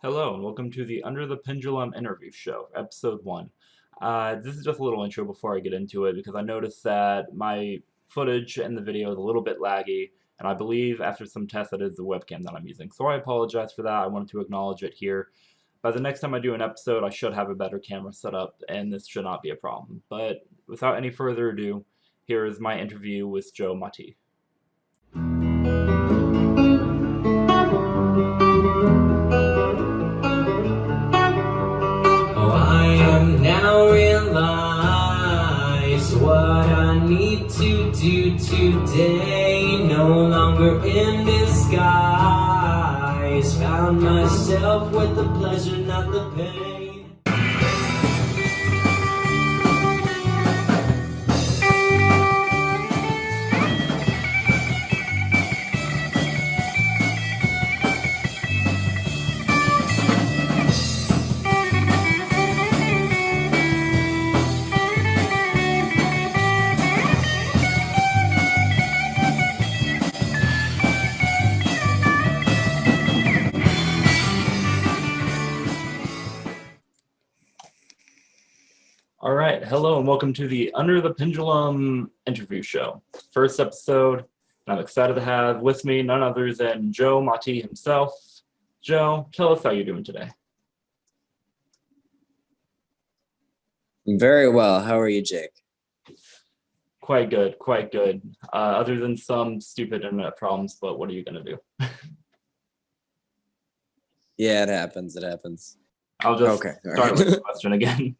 Hello, and welcome to the Under the Pendulum interview show, episode 1. This is just a little intro before I get into it because I noticed that my footage and the video is a little bit laggy, and I believe after some tests that is the webcam that I'm using. So I apologize for that. I wanted to acknowledge it here. By the next time I do an episode, I should have a better camera set up, and this should not be a problem. But without any further ado, here is my interview with Joe Motte. Now realize what I need to do today. No longer in disguise. Found myself with the pleasure, not the pain. All right, hello and welcome to the Under the Pendulum interview show. First episode, and I'm excited to have with me none other than Joe Motte himself. Joe, tell us how you're doing today. Very well. How are you, Jake? Quite good, quite good. Other than some stupid internet problems, but what are you going to do? Yeah, it happens. It happens. I'll just Okay, all start right. with the question again.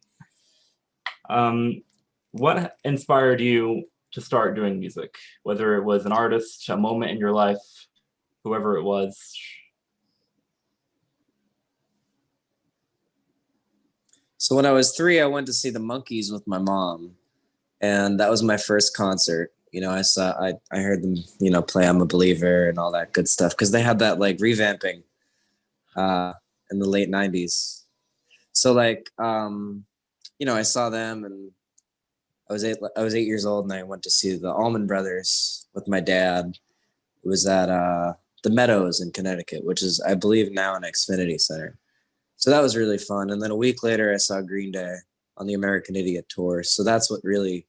What inspired you to start doing music? Whether it was an artist, a moment in your life, whoever it was. So when I was 3, I went to see the Monkees with my mom, and that was my first concert. You know, I heard them, play "I'm a Believer" and all that good stuff because they had that like revamping in the late '90s. So I saw them, and I was 8 years old, and I went to see the Allman Brothers with my dad. It was at the Meadows in Connecticut, which is, I believe, now an Xfinity Center. So that was really fun. And then a week later, I saw Green Day on the American Idiot tour. So that's what really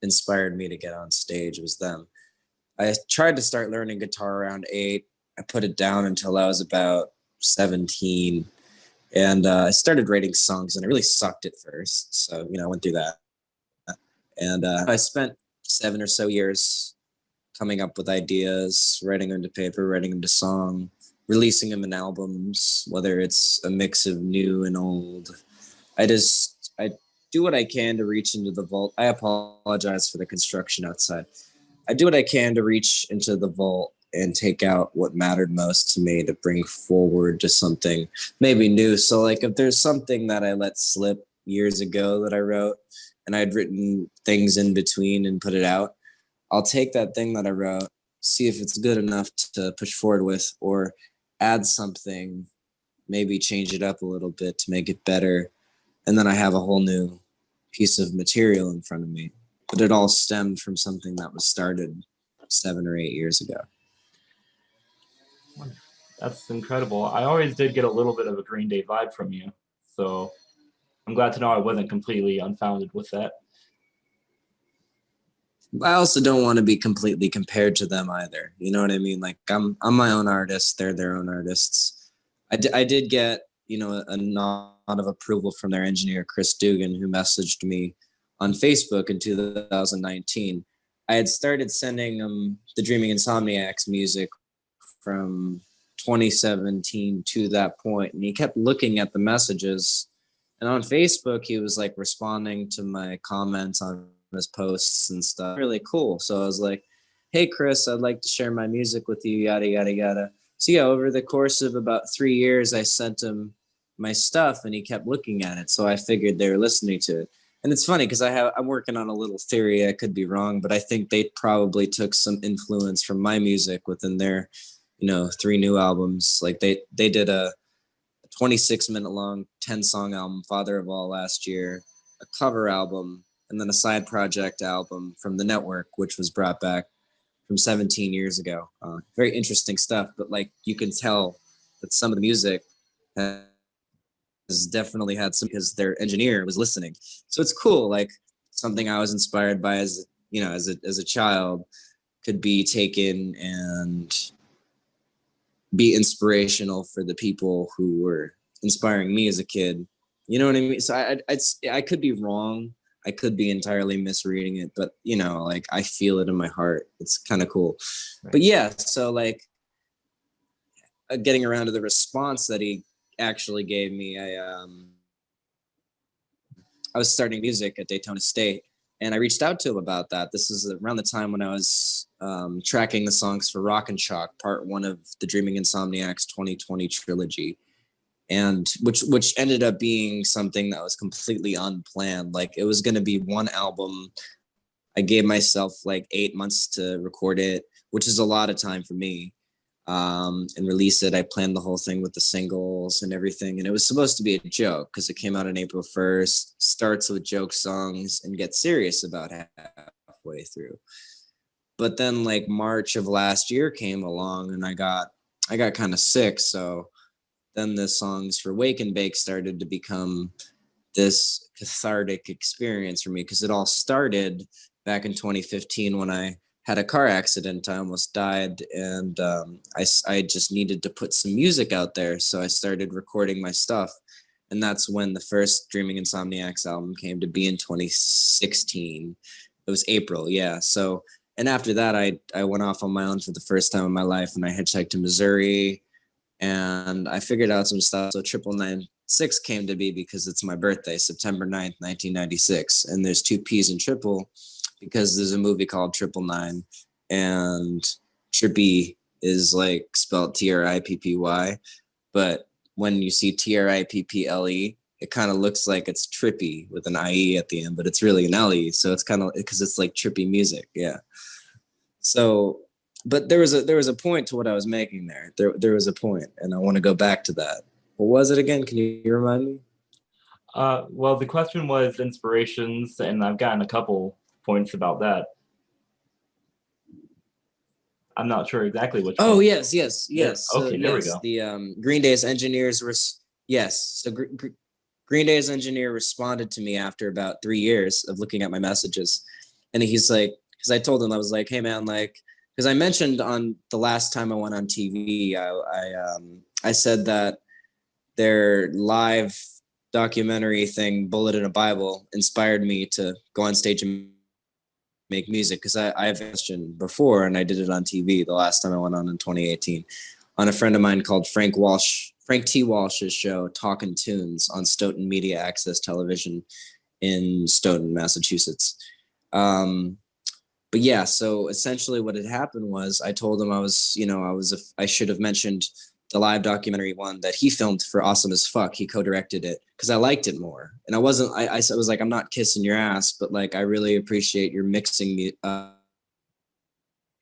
inspired me to get on stage, was them. I tried to start learning guitar around 8. I put it down until I was about 17. And I started writing songs, and I really sucked at first. So, I went through that. And I spent 7 or so years coming up with ideas, writing them to paper, writing them to song, releasing them in albums, whether it's a mix of new and old. I do what I can to reach into the vault. I apologize for the construction outside. I do what I can to reach into the vault and take out what mattered most to me to bring forward to something maybe new. So like if there's something that I let slip years ago that I wrote and I'd written things in between and put it out, I'll take that thing that I wrote, see if it's good enough to push forward with, or add something, maybe change it up a little bit to make it better. And then I have a whole new piece of material in front of me. But it all stemmed from something that was started 7 or 8 years ago. That's incredible. I always did get a little bit of a Green Day vibe from you, so I'm glad to know I wasn't completely unfounded with that. I also don't want to be completely compared to them either. You know what I mean? Like I'm my own artist. They're their own artists. I did get, a nod of approval from their engineer, Chris Dugan, who messaged me on Facebook in 2019. I had started sending him the Dreaming Insomniacs music from 2017 to that point, and he kept looking at the messages, and on Facebook he was like responding to my comments on his posts and stuff. Really cool. So I was like, hey Chris, I'd like to share my music with you, yada yada yada. So yeah, over the course of about 3 years I sent him my stuff, and he kept looking at it, so I figured they were listening to it. And it's funny because I'm working on a little theory. I could be wrong, but I think they probably took some influence from my music within their 3 new albums. Like they did a 26-minute long 10-song album, Father of All, last year, a cover album, and then a side project album from the network, which was brought back from 17 years ago. Very interesting stuff, but like you can tell that some of the music has definitely had some, because their engineer was listening. So it's cool. Like something I was inspired by as, you know, as a child could be taken and be inspirational for the people who were inspiring me as a kid. You know what I mean? So I could be wrong. I could be entirely misreading it, but you know, like I feel it in my heart. It's kind of cool. Right. But yeah, so like getting around to the response that he actually gave me, I was starting music at Daytona State, and I reached out to him about that. This is around the time when I was tracking the songs for Rock and Shock, part 1 of the Dreaming Insomniacs 2020 trilogy, and which ended up being something that was completely unplanned. Like it was going to be one album. I gave myself like 8 months to record it, which is a lot of time for me, and release it. I planned the whole thing with the singles and everything, and it was supposed to be a joke because it came out on April 1st, starts with joke songs and gets serious about halfway through. But then like March of last year came along and I got kind of sick, so then the songs for Wake and Bake started to become this cathartic experience for me, because it all started back in 2015 when I had a car accident. I almost died, and I just needed to put some music out there. So I started recording my stuff. And that's when the first Dreaming Insomniacs album came to be in 2016. It was April, yeah. So, and after that, I went off on my own for the first time in my life, and I hitchhiked to Missouri, and I figured out some stuff. So 996 came to be because it's my birthday, September 9th, 1996. And there's 2 P's in Triple because there's a movie called 999, and Trippy is like spelled Trippy. But when you see Tripple, it kind of looks like it's trippy with an IE at the end, but it's really an LE. So it's kind of, because it's like trippy music. Yeah. So, but there was a point to what I was making there. There was a point, and I want to go back to that. What was it again? Can you remind me? Well, the question was inspirations, and I've gotten a couple points about that. I'm not sure exactly which Oh, one. yes. Yeah, So okay, there we yes, go. the Green Day's engineers were, yes. So Green Day's engineer responded to me after about 3 years of looking at my messages, and he's like, because I told him, I was like, hey man, like, because I mentioned on the last time I went on TV, I said that their live documentary thing, Bullet in a Bible, inspired me to go on stage and make music, because I've mentioned before, and I did it on TV the last time I went on in 2018 on a friend of mine called Frank T. Walsh's show, Talkin' Tunes, on Stoughton Media Access Television in Stoughton, Massachusetts. But yeah, so essentially what had happened was I told him I should have mentioned the live documentary one that he filmed for Awesome as Fuck. He co-directed it because I liked it more. And I was like, I'm not kissing your ass, but like, I really appreciate your mixing me.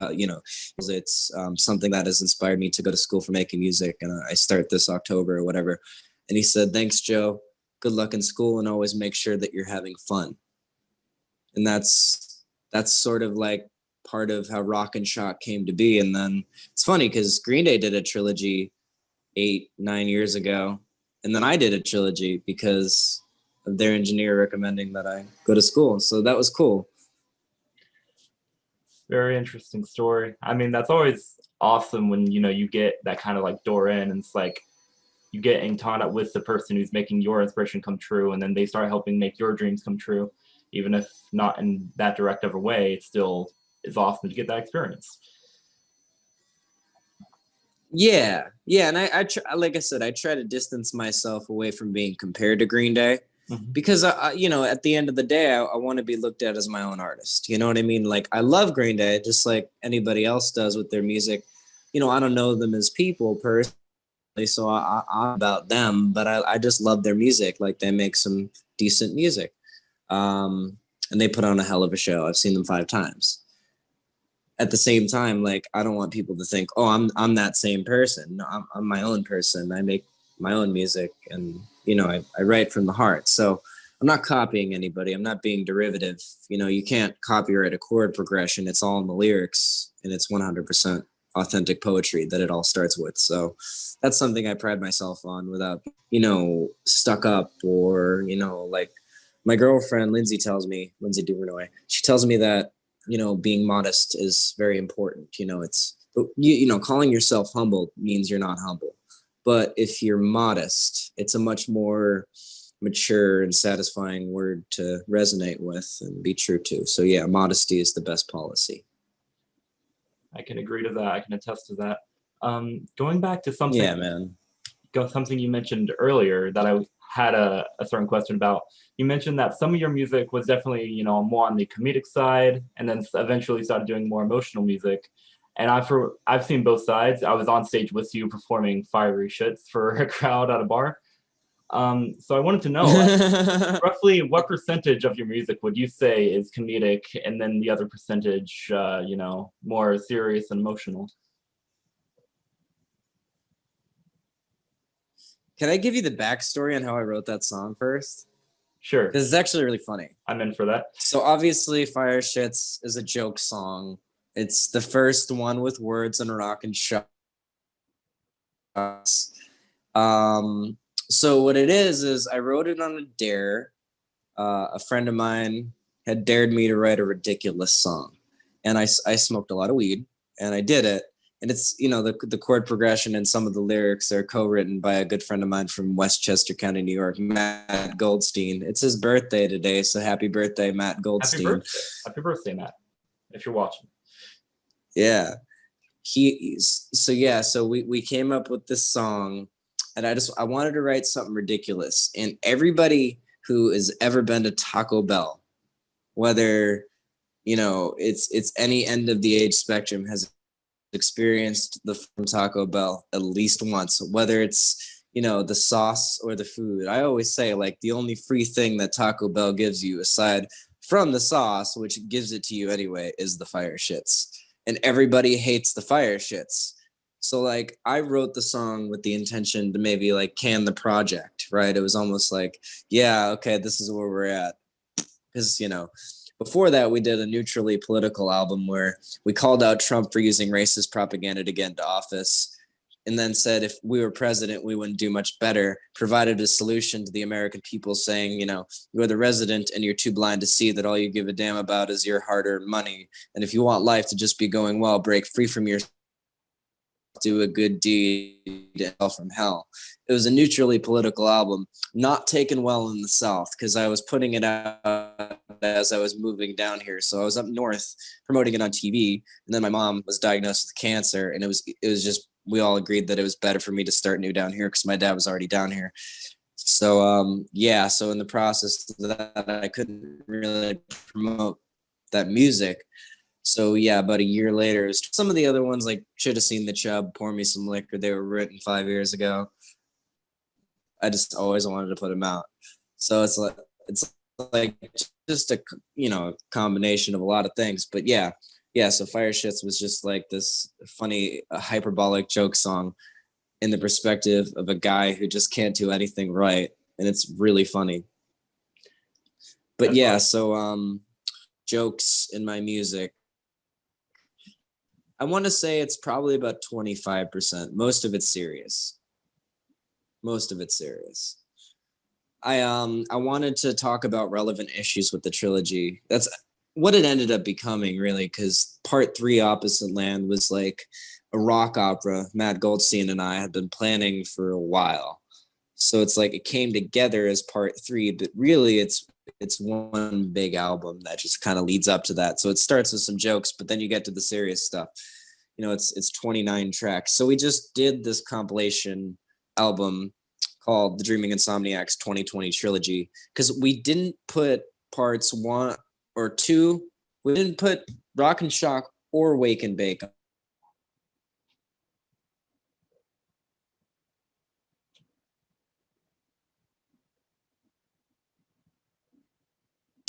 It's something that has inspired me to go to school for making music. And I start this October or whatever. And he said, thanks, Joe. Good luck in school, and always make sure that you're having fun. And that's sort of like part of how Rock and Shock came to be. And then it's funny because Green Day did a trilogy 8-9 years ago, and then I did a trilogy because of their engineer recommending that I go to school. So that was cool. Very interesting story. I mean, that's always awesome when you get that kind of like door in, and it's like you get in contact with the person who's making your inspiration come true, and then they start helping make your dreams come true, even if not in that direct of a way. It still is awesome to get that experience. Yeah, and I like I said, I try to distance myself away from being compared to Green Day, because at the end of the day, I want to be looked at as my own artist. You know what I mean? Like, I love Green Day just like anybody else does with their music. I don't know them as people personally, so I'm about them, but I just love their music. Like, they make some decent music, and they put on a hell of a show. I've seen them 5 times. At the same time, like, I don't want people to think, oh, I'm that same person. No, I'm my own person. I make my own music, and I write from the heart. So I'm not copying anybody. I'm not being derivative. You can't copyright a chord progression. It's all in the lyrics, and it's 100% authentic poetry that it all starts with. So that's something I pride myself on without, you know, stuck up or, you know, like my girlfriend, Lindsay Duvernoy, she tells me that, you know, being modest is very important. You know, you know, calling yourself humble means you're not humble. But if you're modest, it's a much more mature and satisfying word to resonate with and be true to. So yeah, modesty is the best policy. I can agree to that. I can attest to that. Going back to something, Yeah, man. something you mentioned earlier that I had a certain question about. You mentioned that some of your music was definitely, you know, more on the comedic side, and then eventually started doing more emotional music. And I've seen both sides. I was on stage with you performing fiery shits for a crowd at a bar. So I wanted to know, roughly what percentage of your music would you say is comedic, and then the other percentage, you know, more serious and emotional? Can I give you the backstory on how I wrote that song first? Sure, Because it's actually really funny. I'm in for that. So obviously, Fire Shits is a joke song. It's the first one with words and rock and shots. Um, so what it is I wrote it on a dare. A friend of mine had dared me to write a ridiculous song, and I smoked a lot of weed, and I did it. And it's, you know, the chord progression and some of the lyrics are co-written by a good friend of mine from Westchester County, New York, Matt Goldstein. It's his birthday today, so happy birthday, Matt Goldstein. Happy birthday, Matt, if you're watching. Yeah. So we came up with this song, and I wanted to write something ridiculous. And everybody who has ever been to Taco Bell, whether, you know, it's any end of the age spectrum, has experienced the from Taco Bell at least once, whether it's, you know, the sauce or the food. I always say, like, the only free thing that Taco Bell gives you aside from the sauce, which gives it to you anyway, is the fire shits. And everybody hates the fire shits. So like I wrote the song with the intention to maybe like can the project, right? It was almost like, yeah, okay, this is where we're at. Because, you know, before that, we did a neutrally political album where we called out Trump for using racist propaganda to get into office, and then said if we were president, we wouldn't do much better, provided a solution to the American people saying, you know, you're the resident and you're too blind to see that all you give a damn about is your hard-earned money. And if you want life to just be going well, break free from your do a good deed from hell. It was a neutrally political album, not taken well in the South because I was putting it out as I was moving down here. So I was up north promoting it on TV, and then my mom was diagnosed with cancer, and it was just, we all agreed that it was better for me to start new down here because my dad was already down here. So yeah, so in the process of that, I couldn't really promote that music. So yeah, about a year later, it was some of the other ones like Should Have Seen the Chub, Pour Me Some Liquor. They were written 5 years ago. I just always wanted to put them out. So it's like just a, you know, combination of a lot of things. But yeah. So Fire Shits was just like this funny, hyperbolic joke song in the perspective of a guy who just can't do anything right, and it's really funny. But yeah, so jokes in my music, I want to say it's probably about 25%. Most of it's serious. I wanted to talk about relevant issues with the trilogy. That's what it ended up becoming, really, because part 3, Opposite Land, was like a rock opera Matt Goldstein and I had been planning for a while. So it's like it came together as part 3, but really it's one big album that just kind of leads up to that. So it starts with some jokes, but then you get to the serious stuff. You know, it's 29 tracks. So we just did this compilation album called the Dreaming Insomniacs 2020 Trilogy because we didn't put parts 1 or 2. We didn't put Rock and Shock or Wake and Bake.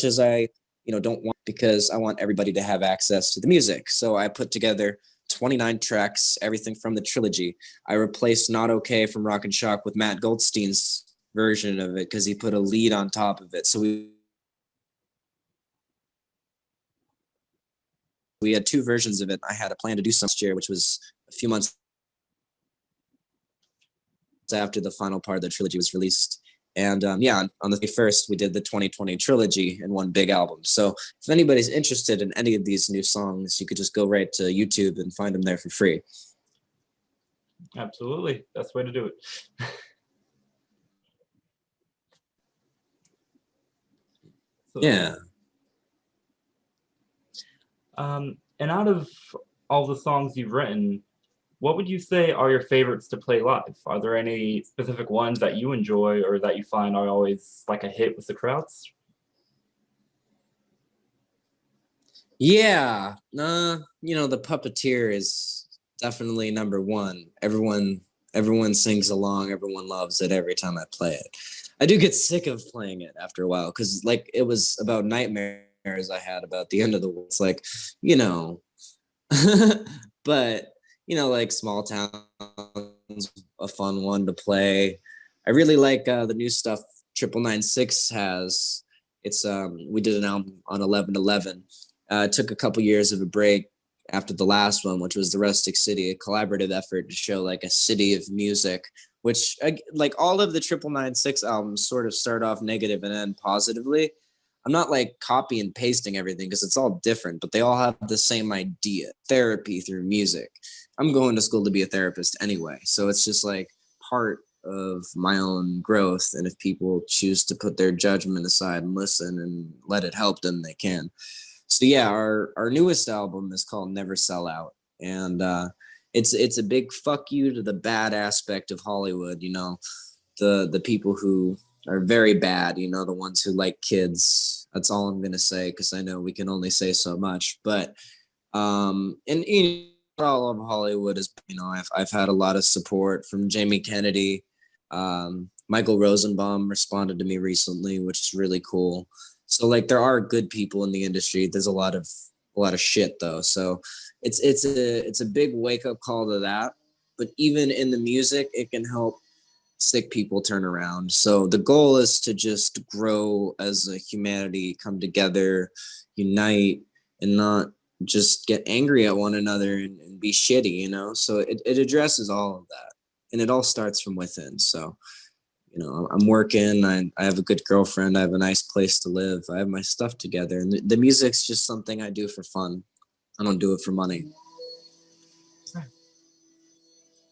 As I, you know, don't want, because I want everybody to have access to the music. So I put together 29 tracks, everything from the trilogy. I replaced Not Okay from Rock and Shock with Matt Goldstein's version of it because he put a lead on top of it. So we had 2 versions of it. I had a plan to do some last year, which was a few months after the final part of the trilogy was released. And yeah, on the 1st, we did the 2020 trilogy in one big album. So if anybody's interested in any of these new songs, you could just go right to YouTube and find them there for free. Absolutely. Best way to do it. So, Yeah. and out of all the songs you've written, what would you say are your favorites to play live? Are there any specific ones that you enjoy or that you find are always like a hit with the crowds? Yeah. The Puppeteer is definitely number one. Everyone sings along, everyone loves it every time I play it. I do get sick of playing it after a while because like it was about nightmares I had about the end of the world. It's like, you know, but like Small Town's a fun one to play. I really like the new stuff Triple 96 has. It's we did an album on 11/11. It took a couple years of a break after the last one, which was the Rustic City, a collaborative effort to show like a city of music, which like all of the Triple 96 albums sort of start off negative and end positively. I'm not like copy and pasting everything because it's all different, but they all have the same idea: therapy through music. I'm going to school to be a therapist anyway, so it's just like part of my own growth. And if people choose to put their judgment aside and listen and let it help them, they can. So yeah, our newest album is called Never Sell Out, and it's a big fuck you to the bad aspect of Hollywood. The people who are very bad. The ones who like kids. That's all I'm gonna say because I know we can only say so much. But and all of Hollywood is I've had a lot of support from Jamie Kennedy. Michael Rosenbaum responded to me recently, which is really cool. So like there are good people in the industry. There's a lot of shit though. So it's a big wake up call to that. But even in the music, it can help sick people turn around. So the goal is to just grow as a humanity, come together, unite, and not just get angry at one another and be shitty, So it addresses all of that. And it all starts from within. So I'm working, I have a good girlfriend, I have a nice place to live, I have my stuff together, and the music's just something I do for fun. I don't do it for money.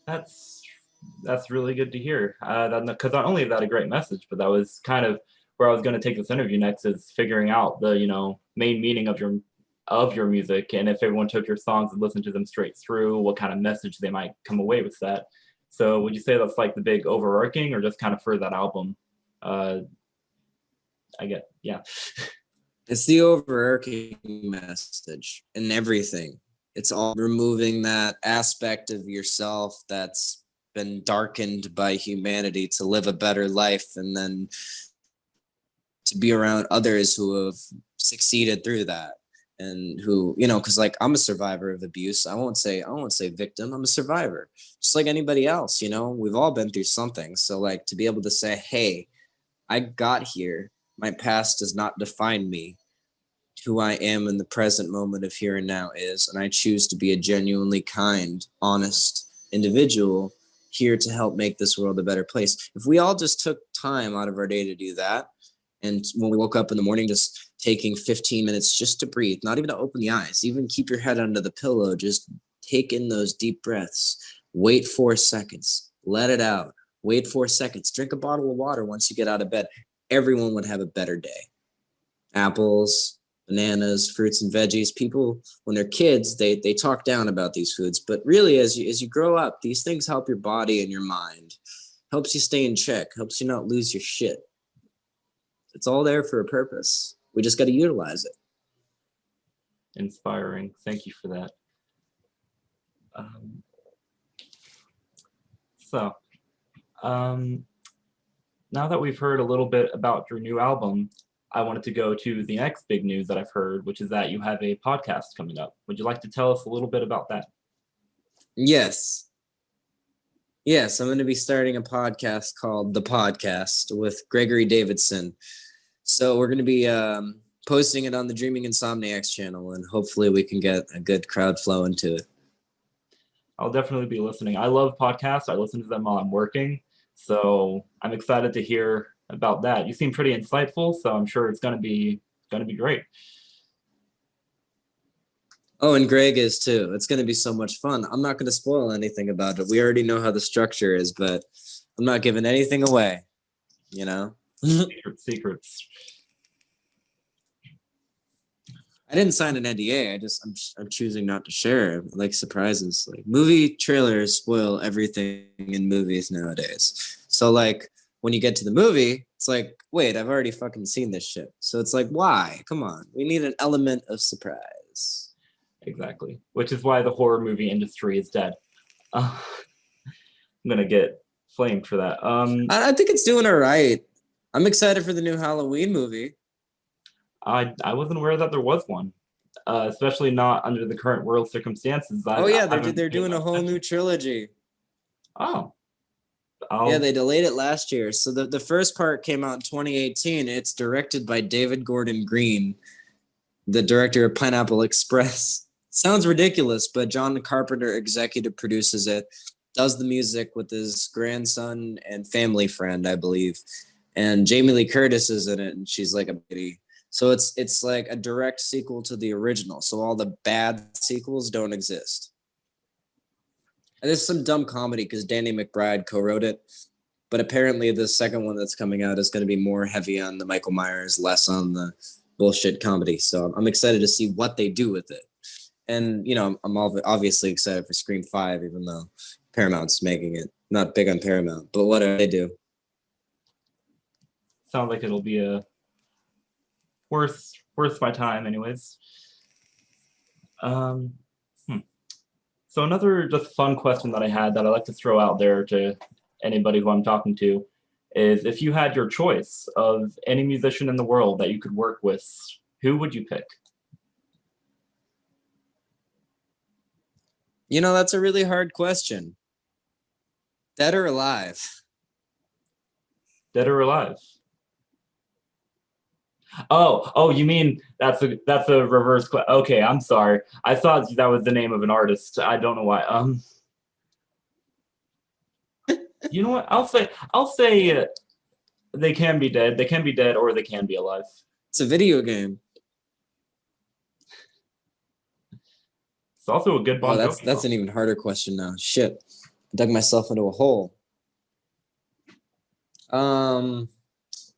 That's really good to hear. Because not only is that a great message, but that was kind of where I was going to take this interview next, is figuring out the main meaning of your music, and if everyone took your songs and listened to them straight through, what kind of message they might come away with that. So would you say that's like the big overarching, or just kind of for that album? I get, yeah. It's the overarching message in everything. It's all removing that aspect of yourself that's been darkened by humanity to live a better life, and then to be around others who have succeeded through that, and who because like I'm a survivor of abuse. I won't say victim. I'm a survivor, just like anybody else. We've all been through something. So like to be able to say, hey, I got here, my past does not define me. Who I am in the present moment of here and now is, and I choose to be a genuinely kind, honest individual here to help make this world a better place. If we all just took time out of our day to do that, and when we woke up in the morning, just taking 15 minutes just to breathe, not even to open the eyes, even keep your head under the pillow, just take in those deep breaths, wait 4 seconds, let it out, wait 4 seconds, drink a bottle of water once you get out of bed, everyone would have a better day. Apples, bananas, fruits and veggies. People, when they're kids, they talk down about these foods, but really as you grow up, these things help your body and your mind, helps you stay in check, helps you not lose your shit. It's all there for a purpose. We just got to utilize it. Inspiring. Thank you for that. Now that we've heard a little bit about your new album, I wanted to go to the next big news that I've heard, which is that you have a podcast coming up. Would you like to tell us a little bit about that? Yes, I'm going to be starting a podcast called The Podcast with Gregory Davidson. So we're going to be posting it on the Dreaming Insomniacs channel, and hopefully we can get a good crowd flow into it. I'll definitely be listening. I love podcasts. I listen to them while I'm working, so I'm excited to hear about that. You seem pretty insightful, so I'm sure it's gonna be great. Oh, and Greg is too. It's going to be so much fun. I'm not going to spoil anything about it. We already know how the structure is, but I'm not giving anything away, you know? Secrets. I didn't sign an NDA. I'm choosing not to share. I like surprises. Like movie trailers spoil everything in movies nowadays. So like when you get to the movie, it's like, wait, I've already fucking seen this shit. So it's like, why? Come on. We need an element of surprise. Exactly. Which is why the horror movie industry is dead. I'm gonna get flamed for that. I think it's doing all right. I'm excited for the new Halloween movie. I wasn't aware that there was one, especially not under the current world circumstances. Oh yeah, I haven't they're paid doing a much whole new attention. trilogy. Oh, Yeah, I'll they delayed it last year. So the first part came out in 2018. It's directed by David Gordon Green, the director of Pineapple Express. Sounds ridiculous, but John Carpenter executive produces it, does the music with his grandson and family friend, I believe. And Jamie Lee Curtis is in it, and she's like a baby. So it's like a direct sequel to the original. So all the bad sequels don't exist. And there's some dumb comedy because Danny McBride co-wrote it, but apparently the second one that's coming out is going to be more heavy on the Michael Myers, less on the bullshit comedy. So I'm excited to see what they do with it. And, you know, I'm obviously excited for Scream 5, even though Paramount's making it. Not big on Paramount, but what do they do? sounds like it'll be a worth my time, anyways. Um, hmm. So another just fun question that I had that I like to throw out there to anybody who I'm talking to is if you had your choice of any musician in the world that you could work with, who would you pick? You know, that's a really hard question. Dead or alive? Dead or alive? Oh, you mean that's a reverse question. Okay, I'm sorry. I thought that was the name of an artist. I don't know why. You know what? I'll say they can be dead. They can be dead or they can be alive. It's a video game. It's also a good Oh, Bon Jovi that's song. an even harder question now. Shit. I dug myself into a hole.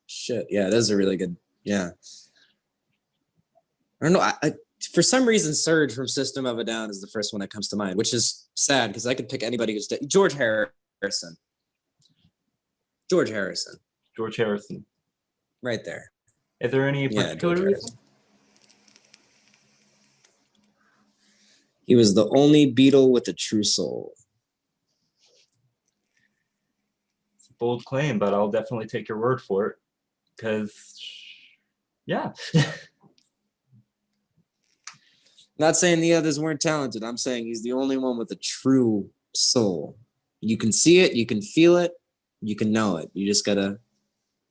Shit. Yeah, that is a really good. Yeah. I don't know. I for some reason, Surge from System of a Down is the first one that comes to mind, which is sad because I could pick anybody who's dead. George Harrison. George Harrison. George Harrison. Right there. Is there any Yeah, particular George reason? Harrison. He was the only Beatle with a true soul. It's a bold claim, but I'll definitely take your word for it. Because, yeah. Not saying the others weren't talented. I'm saying he's the only one with a true soul. You can see it, you can feel it, you can know it. You just gotta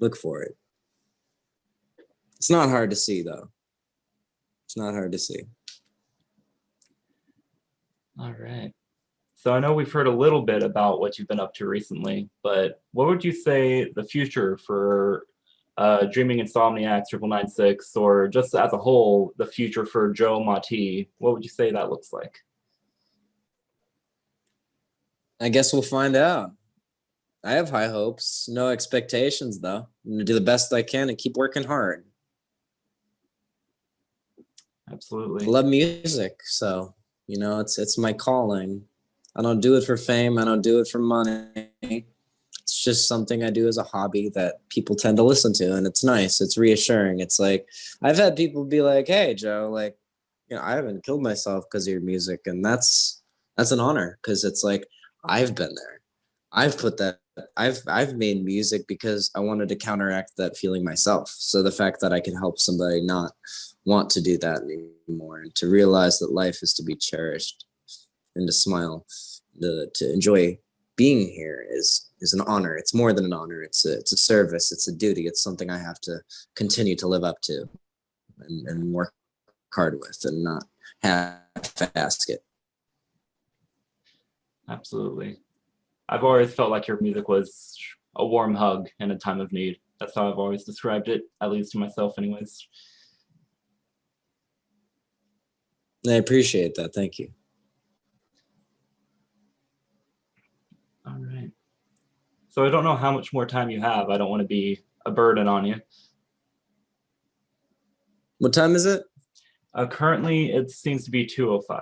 look for it. It's not hard to see, though. It's not hard to see. All right. So I know we've heard a little bit about what you've been up to recently, but what would you say the future for Dreaming Insomniacs, 996, or just as a whole, the future for Joe Motte, what would you say that looks like? I guess we'll find out. I have high hopes, no expectations, though. I'm gonna do the best I can and keep working hard. Absolutely. I love music, so you know it's my calling. I don't do it for fame. I don't do it for money. It's just something I do as a hobby that people tend to listen to, and it's nice. It's reassuring. It's like I've had people be like, "Hey, Joe, like, you know, I haven't killed myself because of your music," and that's an honor because it's like I've been there. I've put that. I've made music because I wanted to counteract that feeling myself. So the fact that I can help somebody not want to do that anymore and to realize that life is to be cherished and to smile, to enjoy being here is an honor. It's more than an honor. It's a service. It's a duty. It's something I have to continue to live up to and work hard with and not half-ask it. Absolutely. I've always felt like your music was a warm hug in a time of need. That's how I've always described it, at least to myself, anyways. I appreciate that. Thank you. All right. So I don't know how much more time you have. I don't want to be a burden on you. What time is it? Currently, it seems to be 2:05.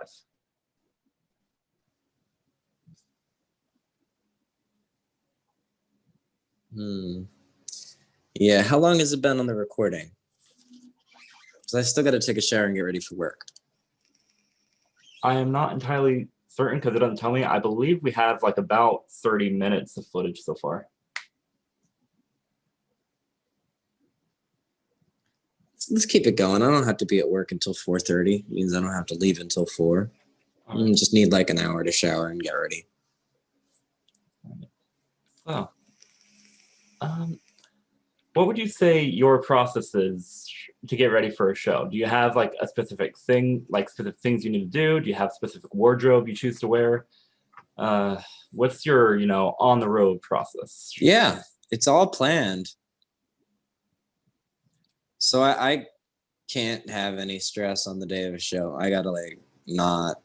Yeah, how long has it been on the recording? Because I still got to take a shower and get ready for work. I am not entirely certain because it doesn't tell me. I believe we have like about 30 minutes of footage so far. Let's keep it going. I don't have to be at work until 4:30. It means I don't have to leave until 4. Right. Just need like an hour to shower and get ready. So, what would you say your process is to get ready for a show? Do you have like a specific thing, like specific things you need to do? Do you have specific wardrobe you choose to wear? What's your, on the road process? Yeah, it's all planned. So I can't have any stress on the day of a show. I gotta like not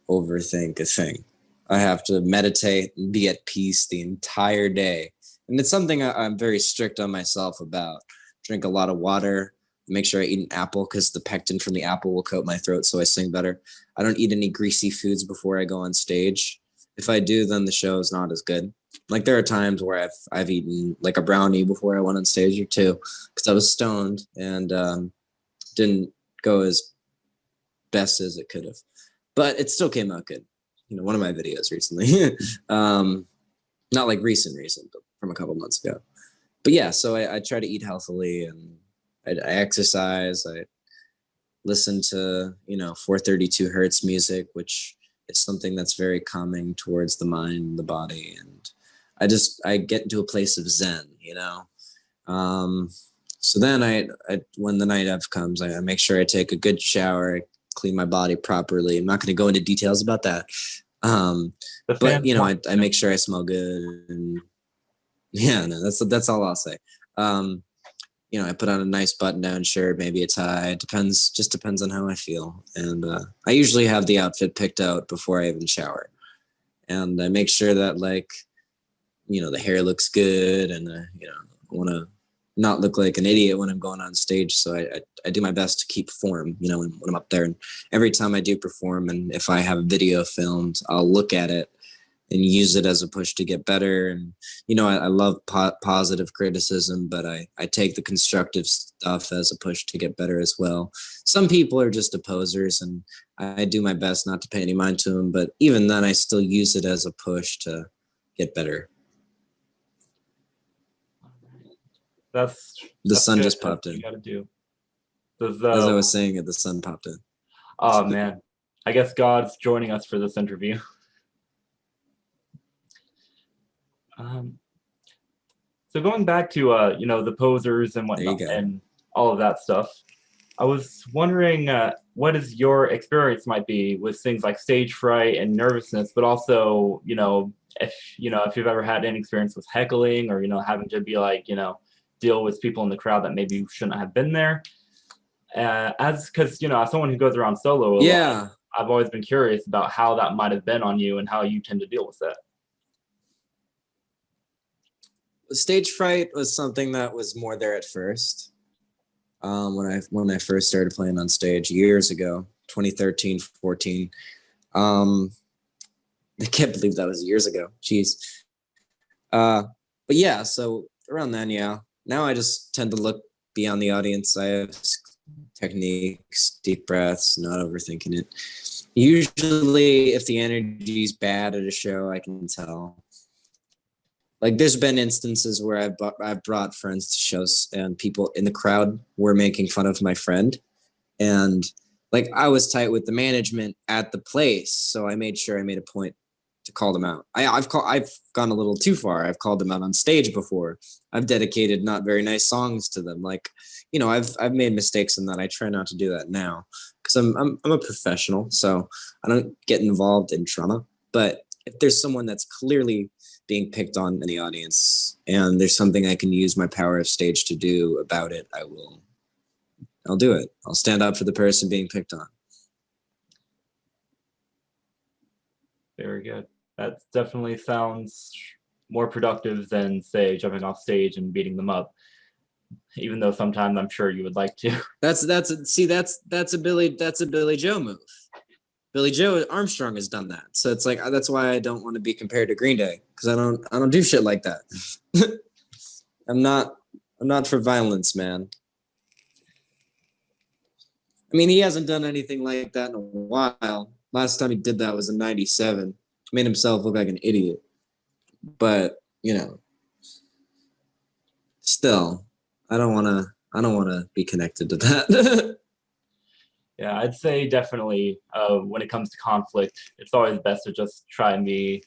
overthink a thing. I have to meditate and be at peace the entire day. And it's something I'm very strict on myself about. Drink a lot of water, make sure I eat an apple because the pectin from the apple will coat my throat so I sing better. I don't eat any greasy foods before I go on stage. If I do, then the show is not as good. Like there are times where I've eaten like a brownie before I went on stage or two because I was stoned and didn't go as best as it could have. But it still came out good. One of my videos recently. Not like recent, but from a couple months ago. But yeah, so I try to eat healthily and I exercise. I listen to 432 hertz music, which is something that's very calming towards the mind and the body. And I get into a place of zen. So then I when the night of comes, I make sure I take a good shower, clean my body properly. I'm not going to go into details about that. But I make sure I smell good, and yeah, no, that's all I'll say. I put on a nice button-down shirt, maybe a tie. It depends on how I feel, and I usually have the outfit picked out before I even shower, and I make sure that the hair looks good, and I want to not look like an idiot when I'm going on stage. So I do my best to keep form, when I'm up there. And every time I do perform, and if I have a video filmed, I'll look at it and use it as a push to get better. And, I love positive criticism, but I take the constructive stuff as a push to get better as well. Some people are just opposers, and I do my best not to pay any mind to them. But even then, I still use it as a push to get better. The sun just popped in. You gotta do. As I was saying it, the sun popped in. Oh man, I guess God's joining us for this interview. So going back to the posers and whatnot and all of that stuff, I was wondering what is your experience might be with things like stage fright and nervousness, but also if you've ever had any experience with heckling or having to be like deal with people in the crowd that maybe shouldn't have been there. Because as someone who goes around solo a lot, I've always been curious about how that might have been on you and how you tend to deal with that. Stage fright was something that was more there at first. When I first started playing on stage years ago, 2013, 14. I can't believe that was years ago. Jeez. But yeah, so around then, yeah. Now I just tend to look beyond the audience. I have techniques, deep breaths, not overthinking it. Usually, if the energy's bad at a show, I can tell. Like there's been instances where I've brought friends to shows and people in the crowd were making fun of my friend. And like I was tight with the management at the place. So I made sure I made a point to call them out. I've gone a little too far. I've called them out on stage before. I've dedicated not very nice songs to them. Like, I've made mistakes in that. I try not to do that now because I'm a professional. So I don't get involved in trauma. But if there's someone that's clearly being picked on in the audience and there's something I can use my power of stage to do about it, I'll do it. I'll stand up for the person being picked on. Very good. That definitely sounds more productive than, say, jumping off stage and beating them up. Even though sometimes I'm sure you would like to. That's a Billy Joe move. Billy Joe Armstrong has done that. So it's like, that's why I don't want to be compared to Green Day, because I don't do shit like that. I'm not for violence, man. I mean, he hasn't done anything like that in a while. Last time he did that was in '97. Made himself look like an idiot. But, still, I don't want to be connected to that. Yeah, I'd say definitely when it comes to conflict, it's always best to just try and be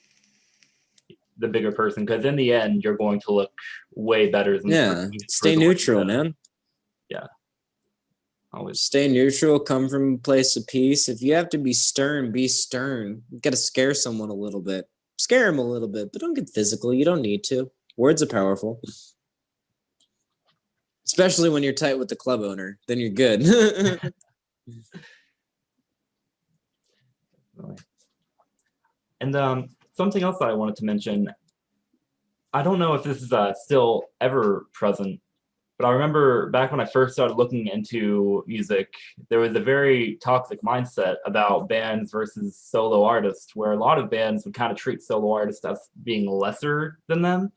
the bigger person, because in the end, you're going to look way better than stay neutral, man. Yeah. Always stay neutral, come from a place of peace. If you have to be stern, be stern. You got to scare someone a little bit. Scare them a little bit, but don't get physical. You don't need to. Words are powerful. Especially when you're tight with the club owner, then you're good. And something else that I wanted to mention, I don't know if this is still ever present, but I remember back when I first started looking into music, there was a very toxic mindset about bands versus solo artists, where a lot of bands would kind of treat solo artists as being lesser than them,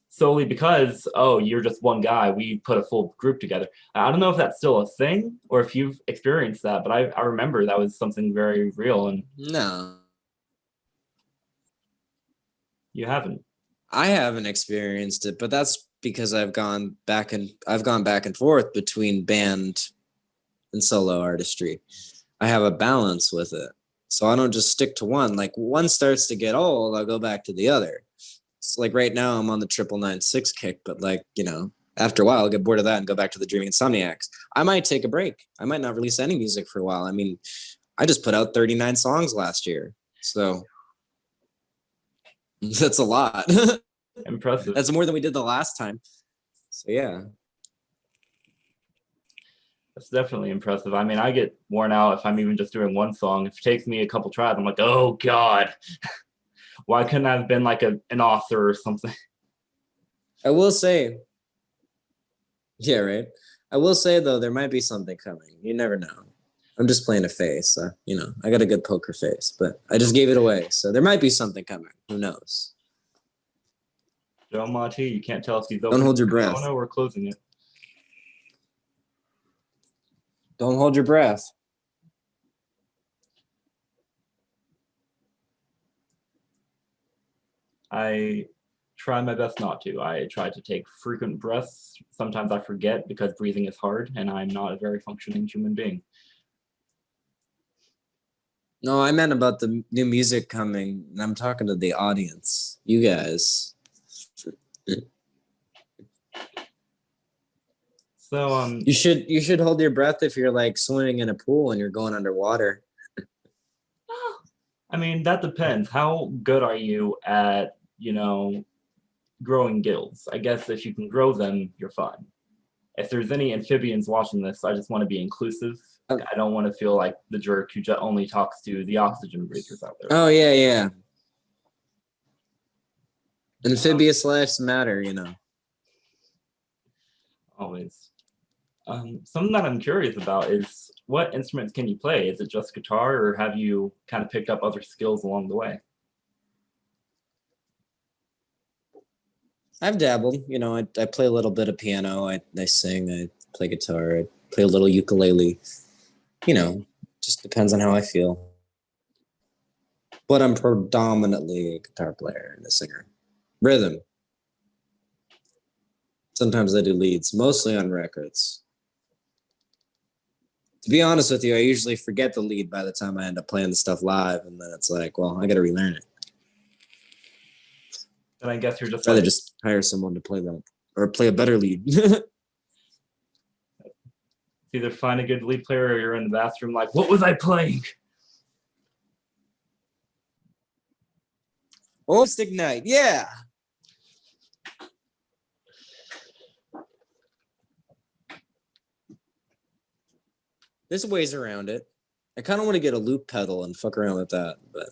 solely because, oh, you're just one guy, we put a full group together. I don't know if that's still a thing or if you've experienced that, but I remember that was something very real. And No. You haven't. I haven't experienced it, but that's because I've gone back and forth between band and solo artistry. I have a balance with it. So I don't just stick to one. Like one starts to get old, I'll go back to the other. It's like right now I'm on the 996 kick, but after a while I'll get bored of that and go back to the Dreaming Insomniacs. I might take a break. I might not release any music for a while. I mean, I just put out 39 songs last year. So that's a lot. Impressive. That's more than we did the last time. So yeah. That's definitely impressive. I mean, I get worn out if I'm even just doing one song. If it takes me a couple tries, I'm like, oh God. Why couldn't I have been like an author or something? I will say, yeah, right. I will say though, there might be something coming. You never know. I'm just playing a face. I got a good poker face, but I just gave it away. So there might be something coming. Who knows? Joe Motte, you can't tell if he's open. Don't hold your breath. Oh no, we're closing it. Don't hold your breath. I try my best not to. I try to take frequent breaths. Sometimes I forget because breathing is hard and I'm not a very functioning human being. No, I meant about the new music coming, and I'm talking to the audience. You guys. So you should hold your breath if you're like swimming in a pool and you're going underwater. I mean, that depends. How good are you at, growing gills? I guess if you can grow them, you're fine. If there's any amphibians watching this, I just want to be inclusive. I don't want to feel like the jerk who only talks to the oxygen breathers out there. Oh, yeah. Amphibious lives matter, Always. Something that I'm curious about is, what instruments can you play? Is it just guitar, or have you kind of picked up other skills along the way? I've dabbled. I play a little bit of piano. I sing. I play guitar. I play a little ukulele. Just depends on how I feel. But I'm predominantly a guitar player and a singer. Rhythm. Sometimes I do leads, mostly on records. To be honest with you, I usually forget the lead by the time I end up playing the stuff live, and then it's like, well, I got to relearn it. And I guess you're just rather just hire someone to play that or play a better lead. Either find a good lead player or you're in the bathroom like, what was I playing? Oh, stick night. Yeah. There's ways around it. I kind of want to get a loop pedal and fuck around with that, but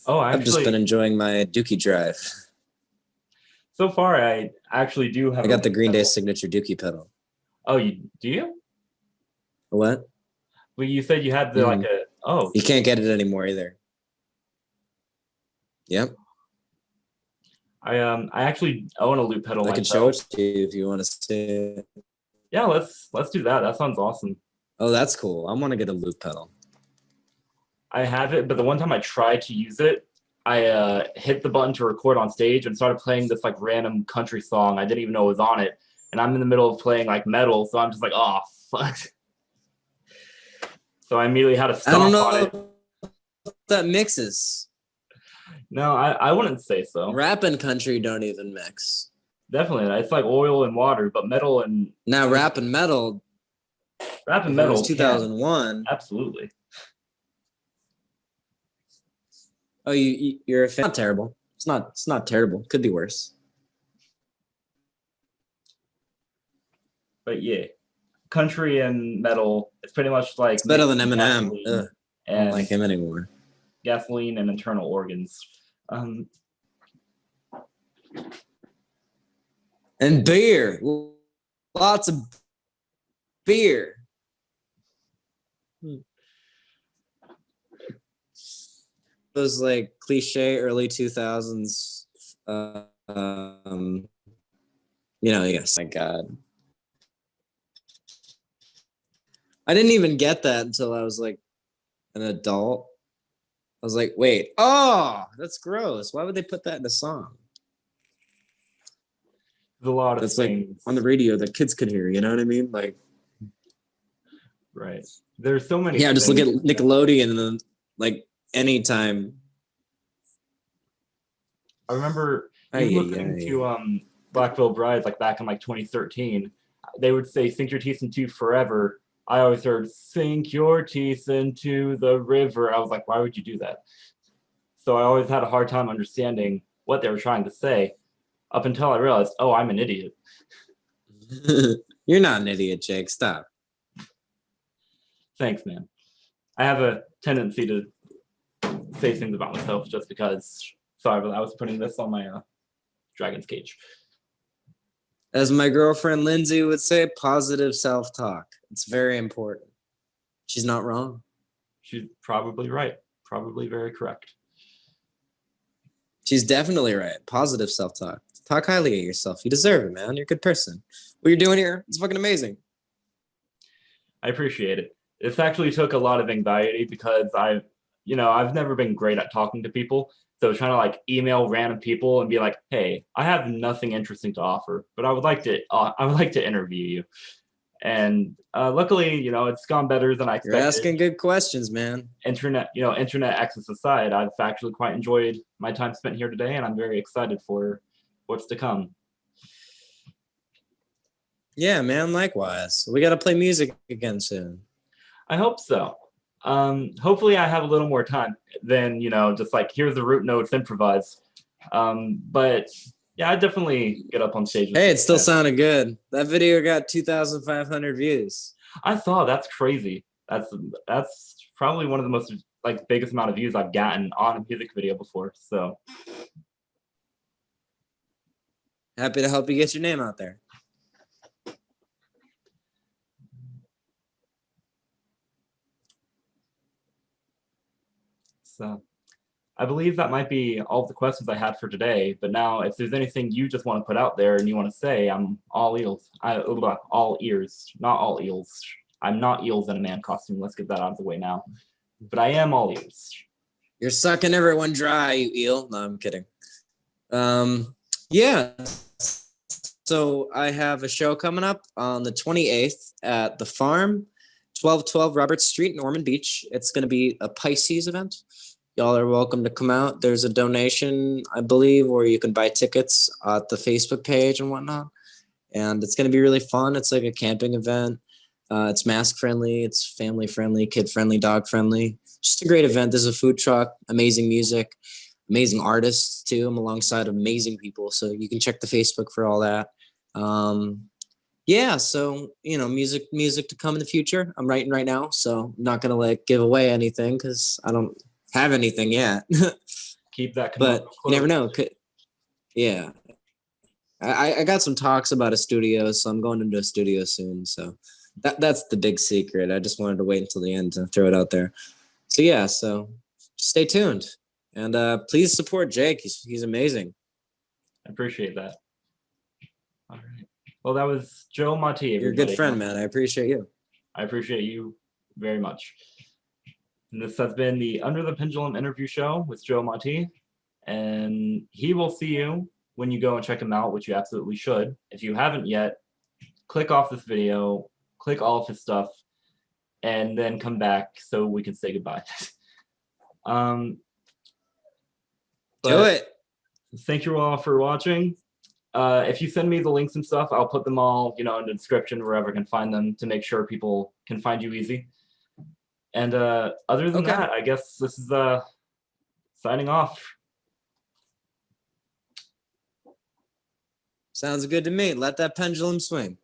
Oh, I've just been actually, enjoying my Dookie drive. so far I actually do have I a got the loop Green Day pedal. signature Dookie pedal. Oh, you do you? What? Well, you said you had the like Mm. a. Oh, You can't get it anymore either. Yep. I actually own a loop pedal I could show myself. it to you if you want to see it. Yeah, let's do that. That sounds awesome. Oh, that's cool. I want to get a loop pedal. I have it, but the one time I tried to use it, I hit the button to record on stage and started playing this like random country song I didn't even know was on it, and I'm in the middle of playing like metal, so I'm just like, oh fuck. So I immediately had to I don't stop on it. know if that mixes. No, I wouldn't say so. Rap and country don't even mix. Definitely, it's like oil and water, but metal and Now rap and metal, rap and if it was metal can 2001. absolutely. Oh, you're a fan. Not terrible. It's not terrible. Could be worse. But yeah, country and metal, it's pretty much like It's better than mixing Eminem. gasoline Ugh, I don't and like him anymore. gasoline and internal organs. And beer. Lots of beer. Those like cliche early 2000s. Yes, my God. I didn't even get that until I was like an adult. I was like, wait, oh, that's gross. Why would they put that in a song? There's a lot of That's things. like on the radio that kids could hear, you know what I mean? Like, right. There's so many. yeah, just look at things. Nickelodeon and then like anytime. I remember Ay, listening ay, ay. to Blackville Brides like back in like 2013. They would say "sink your teeth into forever." I always heard "sink your teeth into the river." I was like, why would you do that? So I always had a hard time understanding what they were trying to say, up until I realized, oh, I'm an idiot. You're not an idiot, Jake. Stop. Thanks, man. I have a tendency to say things about myself just because. Sorry, but I was putting this on my dragon's cage. As my girlfriend Lindsay would say, positive self-talk. It's very important. She's not wrong. She's probably right. Probably very correct. She's definitely right. Positive self-talk. Talk highly of yourself. You deserve it, man. You're a good person. What you're doing here, it's fucking amazing. I appreciate it. This actually took a lot of anxiety because I've never been great at talking to people. So trying to like email random people and be like, "Hey, I have nothing interesting to offer, but I would like to interview you." And luckily, it's gone better than I You're expected. asking good questions, man. Internet access aside, I've actually quite enjoyed my time spent here today, and I'm very excited for what's to come. Yeah, man, likewise. We got to play music again soon. I hope so. Hopefully I have a little more time than, just like, here's the root notes, improvise. But yeah, I definitely get up on stage. Hey, it still sounded good. That video got 2,500 views. I saw. That's crazy. That's probably one of the most like biggest amount of views I've gotten on a music video before. So Happy to help you get your name out there. So I believe that might be all the questions I had for today. But now, if there's anything you just want to put out there and you want to say, I'm all ears. All ears, not all eels. I'm not eels in a man costume. Let's get that out of the way now. But I am all ears. You're sucking everyone dry, you eel. No, I'm kidding. Yeah. So I have a show coming up on the 28th at the Farm, 1212 Roberts Street, Norman Beach. It's going to be a Pisces event. Y'all are welcome to come out. There's a donation, I believe, where you can buy tickets at the Facebook page and whatnot. And it's going to be really fun. It's like a camping event. It's mask friendly. It's family friendly, kid friendly, dog friendly. Just a great event. There's a food truck, amazing music. amazing artists too. I'm alongside amazing people, so you can check the Facebook for all that. Yeah, so music to come in the future. I'm writing right now, so I'm not gonna like give away anything because I don't have anything yet. Keep that But commercial you never close. know. Yeah, I got some talks about a studio, so I'm going into a studio soon. So that's the big secret. I just wanted to wait until the end to throw it out there. So yeah, so stay tuned and please support Jake. He's amazing. I appreciate that. All right. Well, that was Joe Motte, You're a good everybody. friend, man. I appreciate you. I appreciate you very much. And this has been the Under the Pendulum interview show with Joe Motte, and he will see you when you go and check him out, which you absolutely should. If you haven't yet, click off this video, click all of his stuff, and then come back so we can say goodbye. Do it. Thank you all for watching. If you send me the links and stuff, I'll put them all, in the description wherever I can find them to make sure people can find you easy. And other than that, I guess this is signing off. Sounds good to me. Let that pendulum swing.